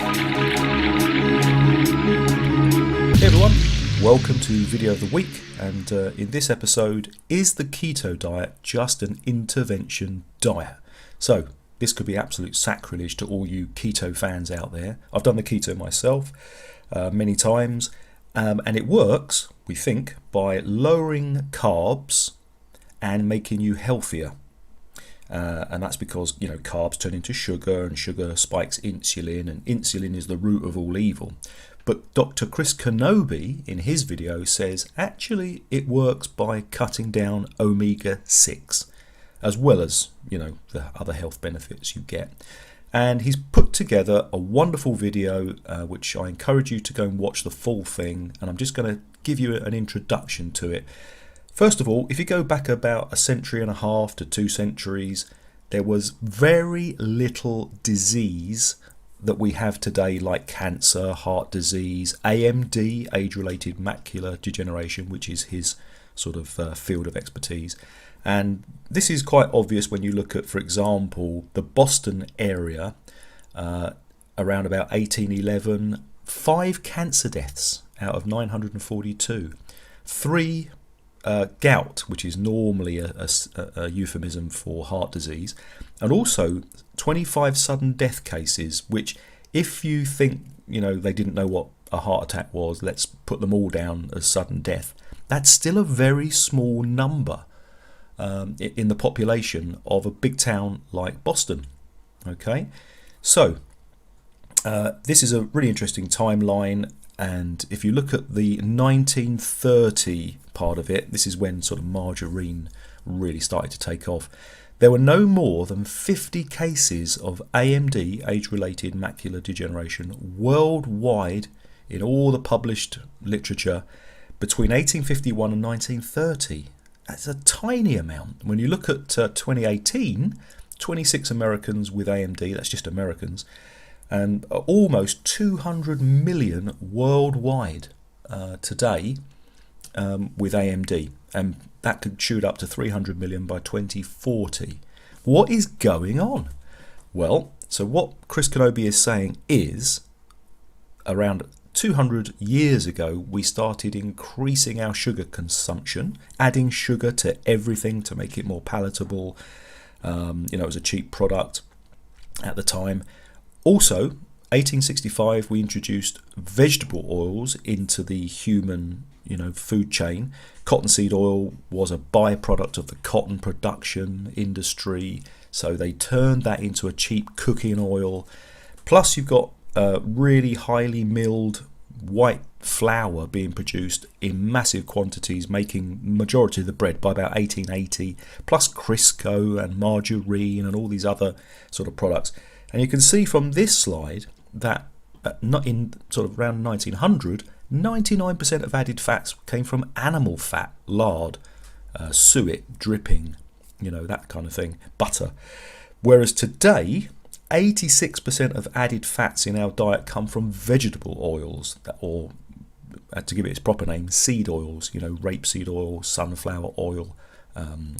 Hey everyone, welcome to Video of the Week, and in this episode, is the keto diet just an intervention diet? So this could be absolute sacrilege to all you keto fans out there. I've done the keto myself many times, and it works, we think, by lowering carbs and making you healthier. And that's because, carbs turn into sugar, and sugar spikes insulin, and insulin is the root of all evil. But Dr. Chris Kenobi, in his video, says actually it works by cutting down omega-6, as well as, the other health benefits you get. And he's put together a wonderful video, which I encourage you to go and watch the full thing. And I'm just going to give you an introduction to it. First of all, if you go back about 1.5 centuries to 2 centuries, there was very little disease that we have today, like cancer, heart disease, AMD, age-related macular degeneration, which is his sort of field of expertise. And this is quite obvious when you look at, for example, the Boston area around about 1811, 5 cancer deaths out of 942, 3 gout, which is normally a euphemism for heart disease, and also 25 sudden death cases, which, if you think they didn't know what a heart attack was, let's put them all down as sudden death. That's still a very small number in the population of a big town like Boston. Okay, so this is a really interesting timeline. And if you look at the 1930 part of it, this is when sort of margarine really started to take off. There were no more than 50 cases of AMD, age-related macular degeneration, worldwide in all the published literature between 1851 and 1930. That's a tiny amount. When you look at 2018, 26 Americans with AMD, that's just Americans, and almost 200 million worldwide today with AMD, and that could shoot up to 300 million by 2040. What is going on? Well, so what Chris Kenobi is saying is, around 200 years ago, we started increasing our sugar consumption, adding sugar to everything to make it more palatable. It was a cheap product at the time. Also, 1865, we introduced vegetable oils into the human, food chain. Cottonseed oil was a byproduct of the cotton production industry, so they turned that into a cheap cooking oil. Plus, you've got really highly milled white flour being produced in massive quantities, making majority of the bread by about 1880, plus Crisco and margarine and all these other sort of products. And you can see from this slide that not in sort of around 1900, 99% of added fats came from animal fat, lard, suet, dripping, that kind of thing, butter. Whereas today, 86% of added fats in our diet come from vegetable oils, or to give it its proper name, seed oils, rapeseed oil, sunflower oil,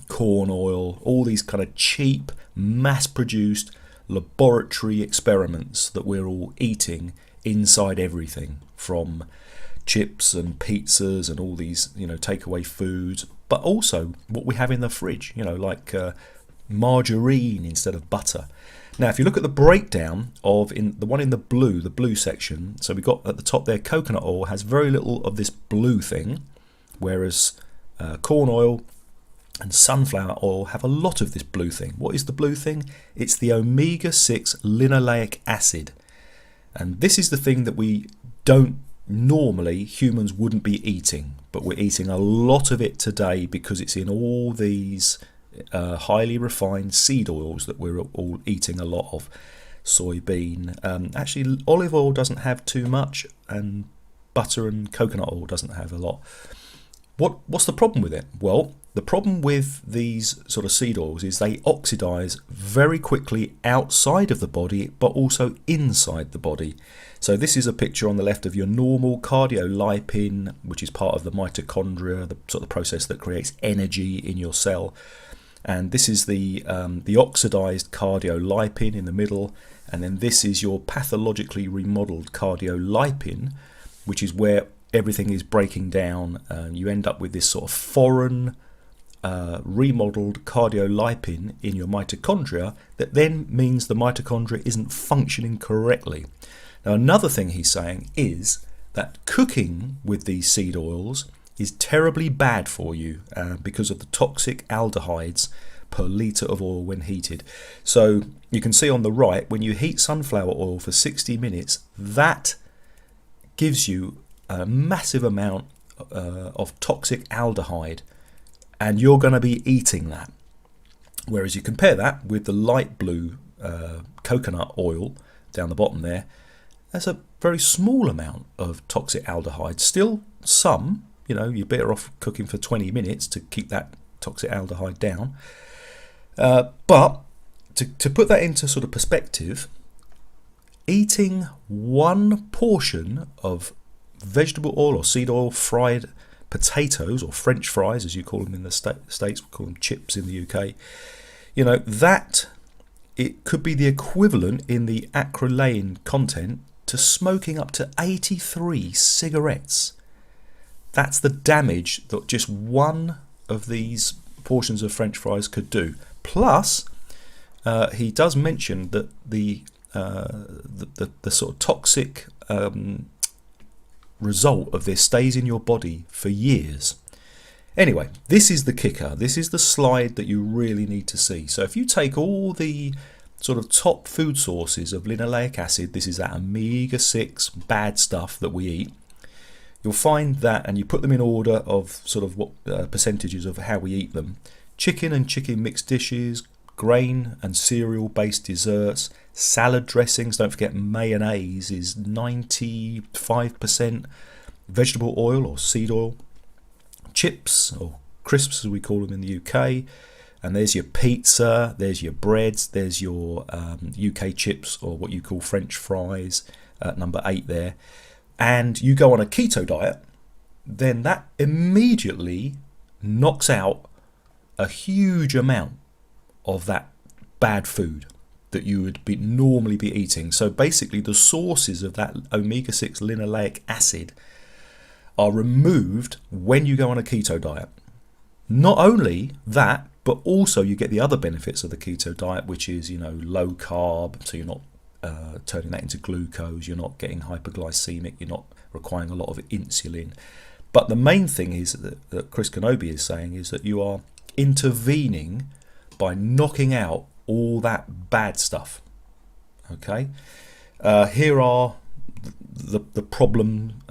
corn oil, all these kind of cheap, mass-produced laboratory experiments that we're all eating inside everything, from chips and pizzas and all these takeaway foods, but also what we have in the fridge, like margarine instead of butter. Now, if you look at the breakdown of the one in the blue section, so we've got at the top there, coconut oil has very little of this blue thing, whereas corn oil and sunflower oil have a lot of this blue thing. What is the blue thing? It's the omega-6 linoleic acid. And this is the thing that we don't normally, humans wouldn't be eating, but we're eating a lot of it today because it's in all these highly refined seed oils that we're all eating a lot of. Soybean. Actually, olive oil doesn't have too much, and butter and coconut oil doesn't have a lot. What's the problem with it? Well, the problem with these sort of seed oils is they oxidize very quickly outside of the body, but also inside the body. So this is a picture on the left of your normal cardiolipin, which is part of the mitochondria, the sort of process that creates energy in your cell. And this is the oxidized cardiolipin in the middle, and then this is your pathologically remodeled cardiolipin, which is where everything is breaking down, and you end up with this sort of foreign remodeled cardiolipin in your mitochondria that then means the mitochondria isn't functioning correctly. Now, another thing he's saying is that cooking with these seed oils is terribly bad for you because of the toxic aldehydes per litre of oil when heated. So you can see on the right, when you heat sunflower oil for 60 minutes, that gives you a massive amount of toxic aldehyde, and you're going to be eating that. Whereas you compare that with the light blue coconut oil down the bottom there, there's a very small amount of toxic aldehyde. Still some, you're better off cooking for 20 minutes to keep that toxic aldehyde down. But to put that into sort of perspective, eating one portion of vegetable oil or seed oil fried potatoes, or French fries as you call them in the States, we call them chips in the UK, that it could be the equivalent in the acrolein content to smoking up to 83 cigarettes. That's the damage that just one of these portions of French fries could do. Plus, he does mention that the sort of toxic result of this stays in your body for years. Anyway, this is the kicker. This is the slide that you really need to see. So if you take all the sort of top food sources of linoleic acid, this is that omega-6 bad stuff that we eat, you'll find that, and you put them in order of sort of what percentages of how we eat them: chicken and chicken mixed dishes, grain and cereal based desserts, salad dressings. Don't forget mayonnaise is 95% vegetable oil or seed oil, chips or crisps as we call them in the UK, and there's your pizza, there's your breads, there's your UK chips, or what you call French fries, number 8 there. And you go on a keto diet, then that immediately knocks out a huge amount of that bad food that you would normally be eating. So basically the sources of that omega-6 linoleic acid are removed when you go on a keto diet. Not only that, but also you get the other benefits of the keto diet, which is low carb, so you're not turning that into glucose, you're not getting hyperglycemic, you're not requiring a lot of insulin. But the main thing is that Chris Kenobi is saying is that you are intervening by knocking out all that bad stuff. Okay, here are the problem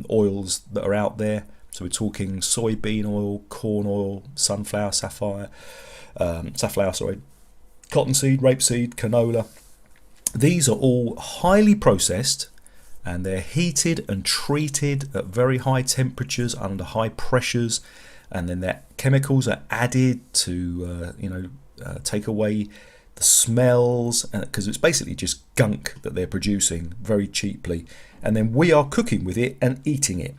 oils that are out there. So we're talking soybean oil, corn oil, sunflower, cottonseed, rapeseed, canola. These are all highly processed, and they're heated and treated at very high temperatures under high pressures, and then their chemicals are added to take away the smells, because it's basically just gunk that they're producing very cheaply, and then we are cooking with it and eating it.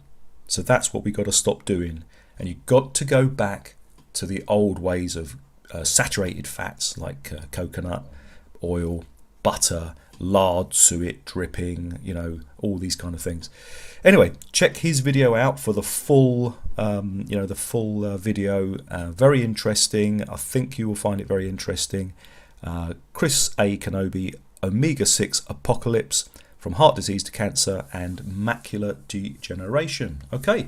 So that's what we got to stop doing, and you've got to go back to the old ways of saturated fats like coconut oil, butter, lard, suet, dripping, all these kind of things. Anyway, check his video out for the full video. Very interesting. I think you will find it very interesting. Chris A. Kenobi, Omega-6 Apocalypse, from heart disease to cancer and macular degeneration. Okay,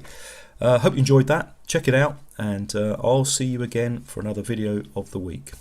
hope you enjoyed that. Check it out, and I'll see you again for another video of the week.